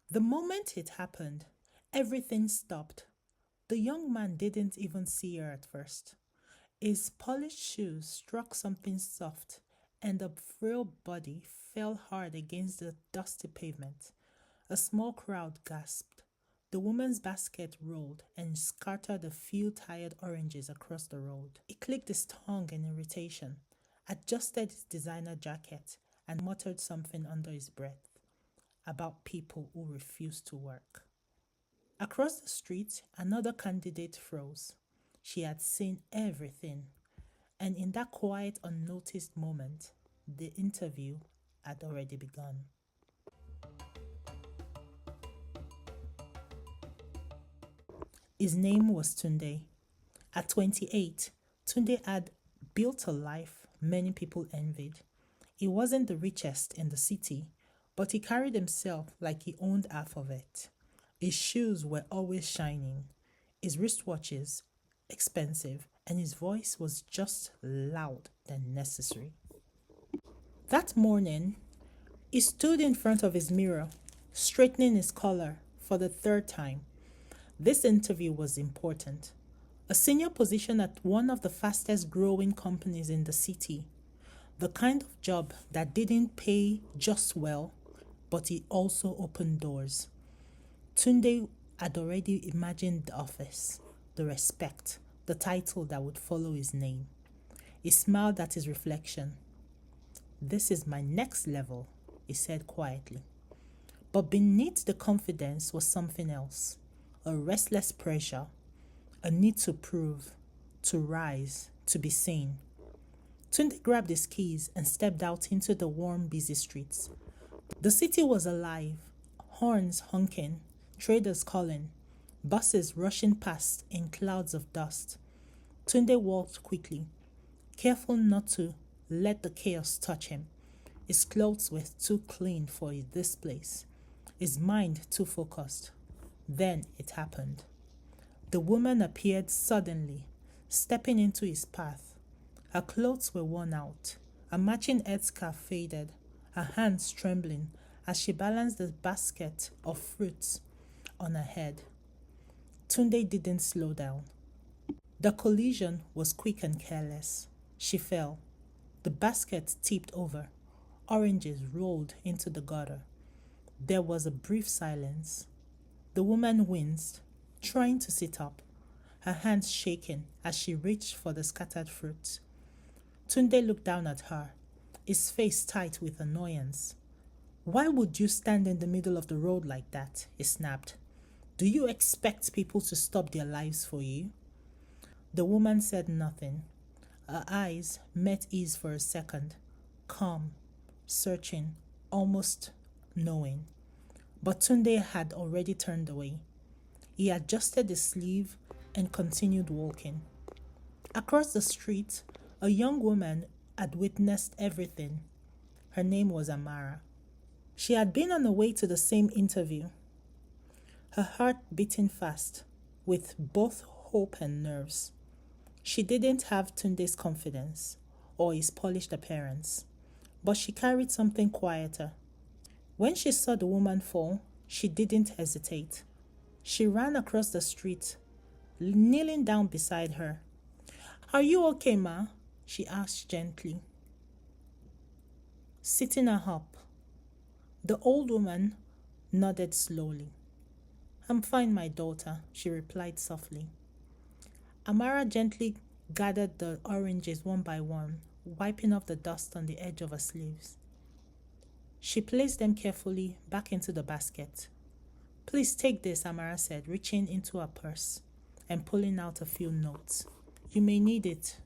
The moment it happened, everything stopped. The young man didn't even see her at first. His polished shoes struck something soft, and the frail body fell hard against the dusty pavement. A small crowd gasped. The woman's basket rolled and scattered a few tired oranges across the road. He clicked his tongue in irritation, adjusted his designer jacket, and muttered something under his breath about people who refused to work. Across the street, another candidate froze. She had seen everything, and in that quiet, unnoticed moment, the interview had already begun. His name was Tunde. At 28, Tunde had built a life many people envied. He wasn't the richest in the city, but he carried himself like he owned half of it. His shoes were always shining, his wristwatches expensive, and his voice was just loud than necessary. That morning, he stood in front of his mirror, straightening his collar for the third time. This interview was important. A senior position at one of the fastest growing companies in the city. The kind of job that didn't pay just well, but it also opened doors. Tunde had already imagined the office, the respect, the title that would follow his name. He smiled at his reflection. "This is my next level," he said quietly. But beneath the confidence was something else, a restless pressure, a need to prove, to rise, to be seen. Tunde grabbed his keys and stepped out into the warm, busy streets. The city was alive, horns honking, traders calling, buses rushing past in clouds of dust. Tunde walked quickly, careful not to let the chaos touch him. His clothes were too clean for this place, his mind too focused. Then it happened. The woman appeared suddenly, stepping into his path. Her clothes were worn out, a matching headscarf faded, her hands trembling as she balanced the basket of fruits on her head. Tunde didn't slow down. The collision was quick and careless. She fell. The basket tipped over. Oranges rolled into the gutter. There was a brief silence. The woman winced, trying to sit up, her hands shaking as she reached for the scattered fruit. Tunde looked down at her, his face tight with annoyance. "Why would you stand in the middle of the road like that?" he snapped. "Do you expect people to stop their lives for you?" The woman said nothing. Her eyes met his for a second, calm, searching, almost knowing. But Tunde had already turned away. He adjusted his sleeve and continued walking. Across the street, a young woman had witnessed everything. Her name was Amara. She had been on the way to the same interview, her heart beating fast, with both hope and nerves. She didn't have Tunde's confidence or his polished appearance, but she carried something quieter. When she saw the woman fall, she didn't hesitate. She ran across the street, kneeling down beside her. "Are you okay, ma?" she asked gently, sitting her up. The old woman nodded slowly. "I'm fine, my daughter," she replied softly. Amara gently gathered the oranges one by one, wiping off the dust on the edge of her sleeves. She placed them carefully back into the basket. "Please take this," Amara said, reaching into her purse and pulling out a few notes. "You may need it."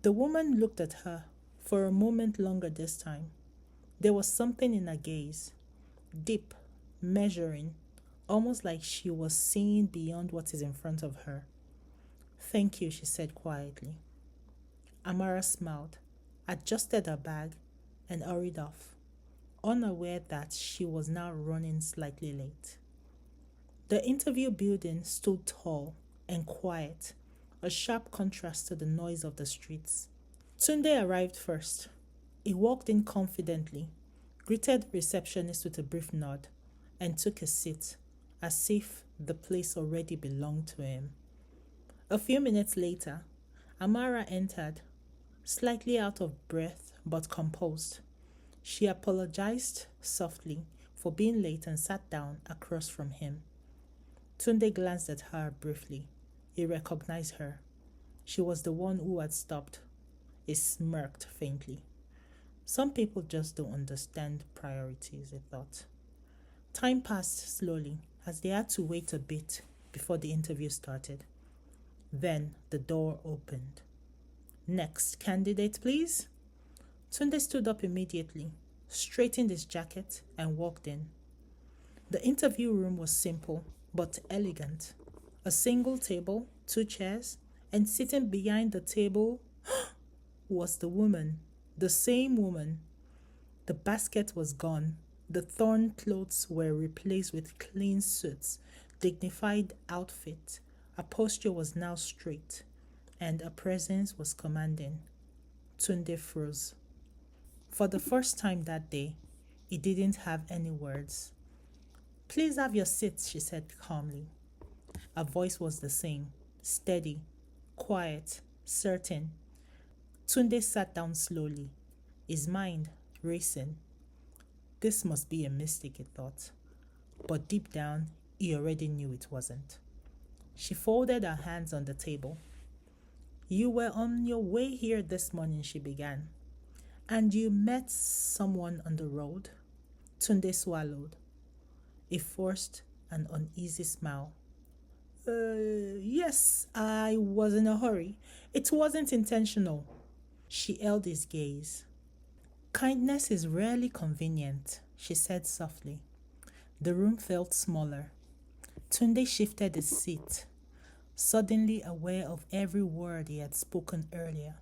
The woman looked at her for a moment longer this time. There was something in her gaze, deep, measuring, almost like she was seeing beyond what is in front of her. "Thank you," she said quietly. Amara smiled, adjusted her bag, and hurried off, unaware that she was now running slightly late. The interview building stood tall and quiet, a sharp contrast to the noise of the streets. Tunde arrived first. He walked in confidently, greeted the receptionist with a brief nod, and took a seat, as if the place already belonged to him. A few minutes later, Amara entered, slightly out of breath but composed. She apologized softly for being late and sat down across from him. Tunde glanced at her briefly. He recognized her. She was the one who had stopped. He smirked faintly. Some people just don't understand priorities, he thought. Time passed slowly as they had to wait a bit before the interview started. Then the door opened. Next candidate, please. Tunde stood up immediately, straightened his jacket, and walked in. The interview room was simple but elegant. A single table, 2 chairs, and sitting behind the table was the woman, the same woman. The basket was gone. The torn clothes were replaced with clean suits, dignified outfit. Her posture was now straight, and her presence was commanding. Tunde froze. For the first time that day, he didn't have any words. Please have your seat, she said calmly. Her voice was the same, steady, quiet, certain. Tunde sat down slowly, his mind racing. This must be a mistake, he thought. But deep down, he already knew it wasn't. She folded her hands on the table. You were on your way here this morning, she began. And you met someone on the road? Tunde swallowed. He forced an uneasy smile. Yes, I was in a hurry. It wasn't intentional. She held his gaze. Kindness is rarely convenient, she said softly. The room felt smaller. Tunde shifted his seat, suddenly aware of every word he had spoken earlier,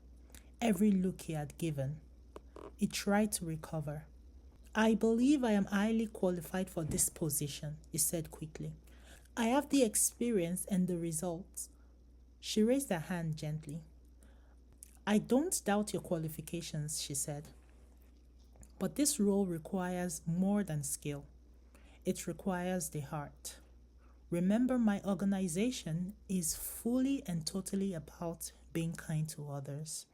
every look he had given. He tried to recover. I believe I am highly qualified for this position, he said quickly. I have the experience and the results. She raised her hand gently. I don't doubt your qualifications, she said. But this role requires more than skill. It requires the heart. Remember, my organization is fully and totally about being kind to others.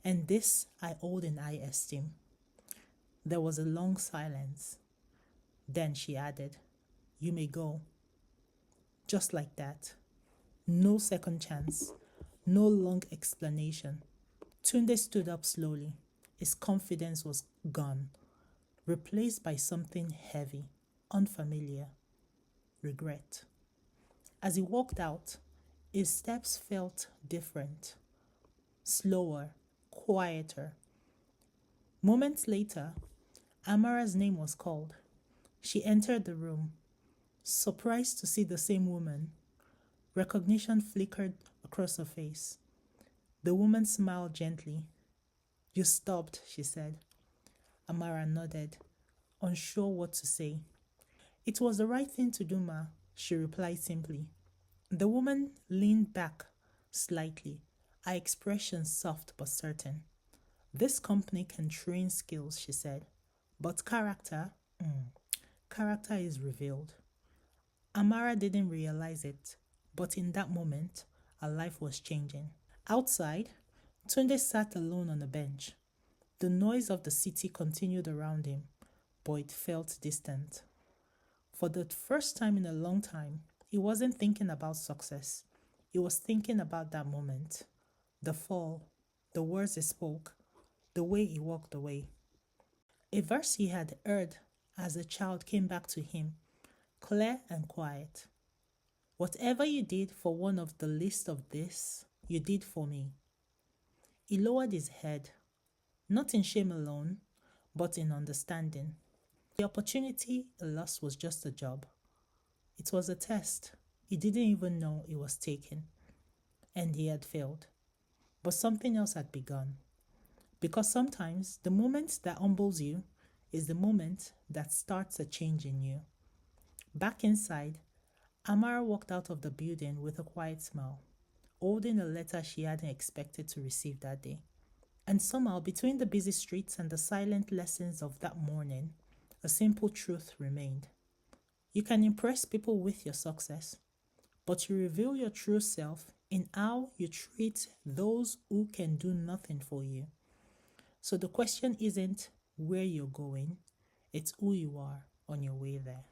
And this I hold in high esteem. There was a long silence. Then she added, You may go. Just like that. No second chance. No long explanation. Tunde stood up slowly. His confidence was gone, replaced by something heavy, unfamiliar, regret. As he walked out, his steps felt different, slower, quieter. Moments later, Amara's name was called. She entered the room, surprised to see the same woman. Recognition flickered across her face. The woman smiled gently. You stopped, she said. Amara nodded, unsure what to say. It was the right thing to do, ma, she replied simply. The woman leaned back slightly, her expression soft but certain. This company can train skills, she said, but character is revealed. Amara didn't realize it, but in that moment, her life was changing. Outside, Tunde sat alone on a bench. The noise of the city continued around him, but it felt distant. For the first time in a long time, he wasn't thinking about success. He was thinking about that moment. The fall, the words he spoke, the way he walked away. A verse he had heard as a child came back to him, clear and quiet. Whatever you did for one of the least of this, you did for me. He lowered his head, not in shame alone, but in understanding. The opportunity he lost was just a job. It was a test. He didn't even know it was taken, and he had failed. But something else had begun. Because sometimes the moment that humbles you is the moment that starts a change in you. Back inside, Amara walked out of the building with a quiet smile, holding a letter she hadn't expected to receive that day. And somehow, between the busy streets and the silent lessons of that morning, a simple truth remained. You can impress people with your success, but you reveal your true self in how you treat those who can do nothing for you. So the question isn't where you're going, it's who you are on your way there.